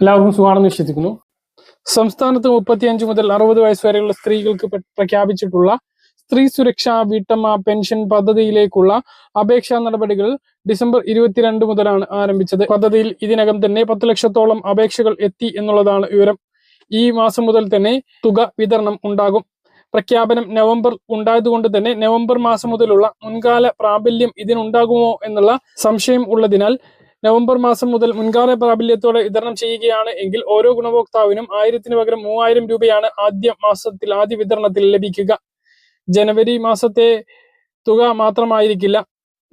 എല്ലാവർക്കും സുഖമാണെന്ന് വിശ്വസിക്കുന്നു. സംസ്ഥാനത്ത് 35 മുതൽ 60 വയസ്സ് വരെയുള്ള സ്ത്രീകൾക്ക് പ്രഖ്യാപിച്ചിട്ടുള്ള സ്ത്രീ സുരക്ഷാ വീട്ടമ്മ പെൻഷൻ പദ്ധതിയിലേക്കുള്ള അപേക്ഷാ നടപടികൾ ഡിസംബർ 22 മുതലാണ് ആരംഭിച്ചത്. പദ്ധതിയിൽ ഇതിനകം തന്നെ 10 ലക്ഷത്തോളം അപേക്ഷകൾ എത്തി എന്നുള്ളതാണ് വിവരം. ഈ മാസം മുതൽ തന്നെ തുക വിതരണം ഉണ്ടാകും. പ്രഖ്യാപനം നവംബർ ഉണ്ടായതുകൊണ്ട് തന്നെ നവംബർ മാസം മുതലുള്ള മുൻകാല പ്രാബല്യം ഇതിനുണ്ടാകുമോ എന്നുള്ള സംശയം ഉള്ളതിനാൽ നവംബർ മാസം മുതൽ മുൻകാല പ്രാബല്യത്തോടെ വിതരണം ചെയ്യുകയാണ് എങ്കിൽ ഓരോ ഗുണഭോക്താവിനും 1000-ന് പകരം 3000 രൂപയാണ് ആദ്യ വിതരണത്തിൽ ലഭിക്കുക. ജനുവരി മാസത്തെ തുക മാത്രമായിരിക്കില്ല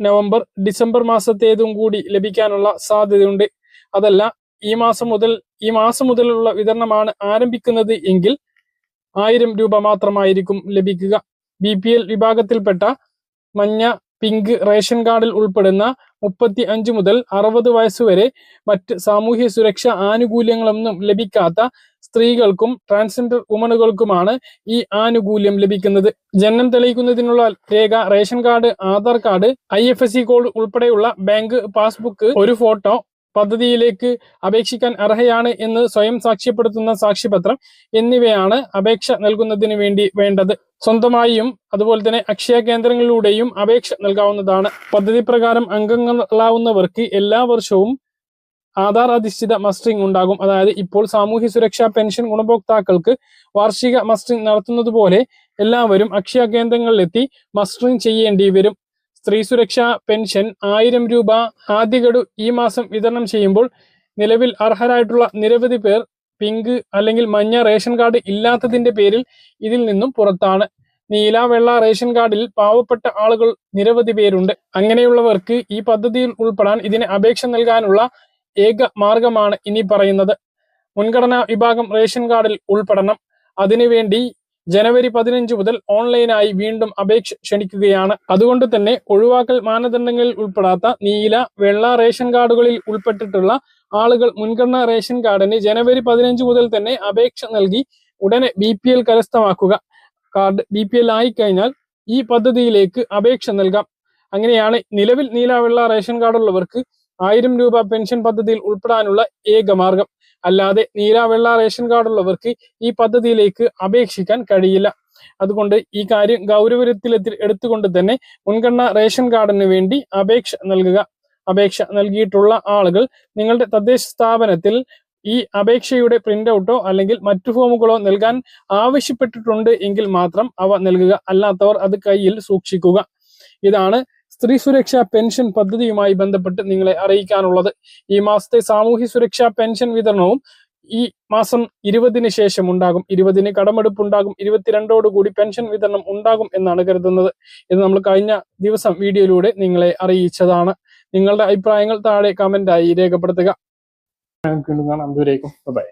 നവംബർ, ഡിസംബർ മാസത്തേതും കൂടി ലഭിക്കാനുള്ള സാധ്യതയുണ്ട്. അതല്ല ഈ മാസം മുതലുള്ള വിതരണമാണ് ആരംഭിക്കുന്നത് എങ്കിൽ 1000 രൂപ മാത്രമായിരിക്കും ലഭിക്കുക. BPL വിഭാഗത്തിൽപ്പെട്ട മഞ്ഞ, പിങ്ക് റേഷൻ കാർഡിൽ ഉൾപ്പെടുന്ന 35 മുതൽ 60 വയസ്സുവരെ മറ്റ് സാമൂഹ്യ സുരക്ഷാ ആനുകൂല്യങ്ങളൊന്നും ലഭിക്കാത്ത സ്ത്രീകൾക്കും ട്രാൻസ്ജെൻഡർ വുമണുകൾക്കുമാണ് ഈ ആനുകൂല്യം ലഭിക്കുന്നത്. ജനനം തെളിയിക്കുന്നതിനുള്ള രേഖ, ration card, Aadhaar card, IFSC code ഉൾപ്പെടെയുള്ള ബാങ്ക് പാസ്ബുക്ക്, ഒരു ഫോട്ടോ, പദ്ധതിയിലേക്ക് അപേക്ഷിക്കാൻ അർഹയാണ് എന്ന് സ്വയം സാക്ഷ്യപ്പെടുത്തുന്ന സാക്ഷ്യപത്രം എന്നിവയാണ് അപേക്ഷ നൽകുന്നതിന് വേണ്ടി വേണ്ടത്. സ്വന്തമായും അതുപോലെ തന്നെ അക്ഷയ കേന്ദ്രങ്ങളിലൂടെയും അപേക്ഷ നൽകാവുന്നതാണ്. പദ്ധതി പ്രകാരം അംഗങ്ങളാവുന്നവർക്ക് എല്ലാ വർഷവും ആധാർ അധിഷ്ഠിത മസ്റ്ററിംഗ് ഉണ്ടാകും. അതായത് ഇപ്പോൾ സാമൂഹ്യ സുരക്ഷാ പെൻഷൻ ഗുണഭോക്താക്കൾക്ക് വാർഷിക മസ്റ്ററിംഗ് നടത്തുന്നത് പോലെ എല്ലാവരും അക്ഷയ കേന്ദ്രങ്ങളിലെത്തി മസ്റ്ററിംഗ് ചെയ്യേണ്ടി വരും. സ്ത്രീ സുരക്ഷാ പെൻഷൻ 1000 രൂപ ആദ്യ ഗഡു ഈ മാസം വിതരണം ചെയ്യുമ്പോൾ നിലവിൽ അർഹരായിട്ടുള്ള നിരവധി പേർ പിങ്ക് അല്ലെങ്കിൽ മഞ്ഞ റേഷൻ കാർഡ് ഇല്ലാത്തതിന്റെ പേരിൽ ഇതിൽ നിന്നും പുറത്താണ്. നീല, വെള്ള റേഷൻ കാർഡിൽ പാവപ്പെട്ട ആളുകൾ നിരവധി പേരുണ്ട്. അങ്ങനെയുള്ളവർക്ക് ഈ പദ്ധതിയിൽ ഉൾപ്പെടാൻ ഇതിന് അപേക്ഷ നൽകാനുള്ള ഏക മാർഗമാണ് ഇനി പറയുന്നത്. മുൻഗണനാ വിഭാഗം റേഷൻ കാർഡിൽ ഉൾപ്പെടണം. അതിനുവേണ്ടി ജനുവരി 15 മുതൽ ഓൺലൈനായി വീണ്ടും അപേക്ഷ ക്ഷണിക്കുകയാണ്. അതുകൊണ്ട് തന്നെ ഒഴിവാക്കൽ മാനദണ്ഡങ്ങളിൽ ഉൾപ്പെടാത്ത നീല, വെള്ള റേഷൻ കാർഡുകളിൽ ഉൾപ്പെട്ടിട്ടുള്ള ആളുകൾ മുൻഗണനാ റേഷൻ കാർഡിന് ജനുവരി 15 മുതൽ തന്നെ അപേക്ഷ നൽകി ഉടനെ BPL കരസ്ഥമാക്കുക. കാർഡ് BPL ആയിക്കഴിഞ്ഞാൽ ഈ പദ്ധതിയിലേക്ക് അപേക്ഷ നൽകാം. അങ്ങനെയാണ് നിലവിൽ നീല, വെള്ള റേഷൻ കാർഡുള്ളവർക്ക് 1000 രൂപ പെൻഷൻ പദ്ധതിയിൽ ഉൾപ്പെടാനുള്ള ഏക മാർഗം. അല്ലാതെ നീല, വെള്ള റേഷൻ കാർഡുള്ളവർക്ക് ഈ പദ്ധതിയിലേക്ക് അപേക്ഷിക്കാൻ കഴിയില്ല. അതുകൊണ്ട് ഈ കാര്യം ഗൗരവത്തിൽ എടുത്തുകൊണ്ട് തന്നെ മുൻഗണന റേഷൻ കാർഡിന് വേണ്ടി അപേക്ഷ നൽകുക. അപേക്ഷ നൽകിയിട്ടുള്ള ആളുകൾ നിങ്ങളുടെ തദ്ദേശ സ്ഥാപനത്തിൽ ഈ അപേക്ഷയുടെ പ്രിന്റ് ഔട്ടോ അല്ലെങ്കിൽ മറ്റു ഫോമുകളോ നൽകാൻ ആവശ്യപ്പെട്ടിട്ടുണ്ട് എങ്കിൽ മാത്രം അവ നൽകുക. അല്ലാത്തവർ അത് കയ്യിൽ സൂക്ഷിക്കുക. ഇതാണ് സ്ത്രീ സുരക്ഷാ പെൻഷൻ പദ്ധതിയുമായി ബന്ധപ്പെട്ട് നിങ്ങളെ അറിയിക്കാനുള്ളത്. ഈ മാസത്തെ സാമൂഹ്യ സുരക്ഷാ പെൻഷൻ വിതരണവും ഈ മാസം 20-ന് ശേഷം ഉണ്ടാകും. 20-ന് കടമെടുപ്പുണ്ടാകും. 22-ഓടുകൂടി പെൻഷൻ വിതരണം ഉണ്ടാകും എന്നാണ് കരുതുന്നത്. ഇത് നമ്മൾ കഴിഞ്ഞ ദിവസം വീഡിയോയിലൂടെ നിങ്ങളെ അറിയിച്ചതാണ്. നിങ്ങളുടെ അഭിപ്രായങ്ങൾ താഴെ കമന്റായി രേഖപ്പെടുത്തുക. കാണാം. ദൂരേക്കും ബൈ.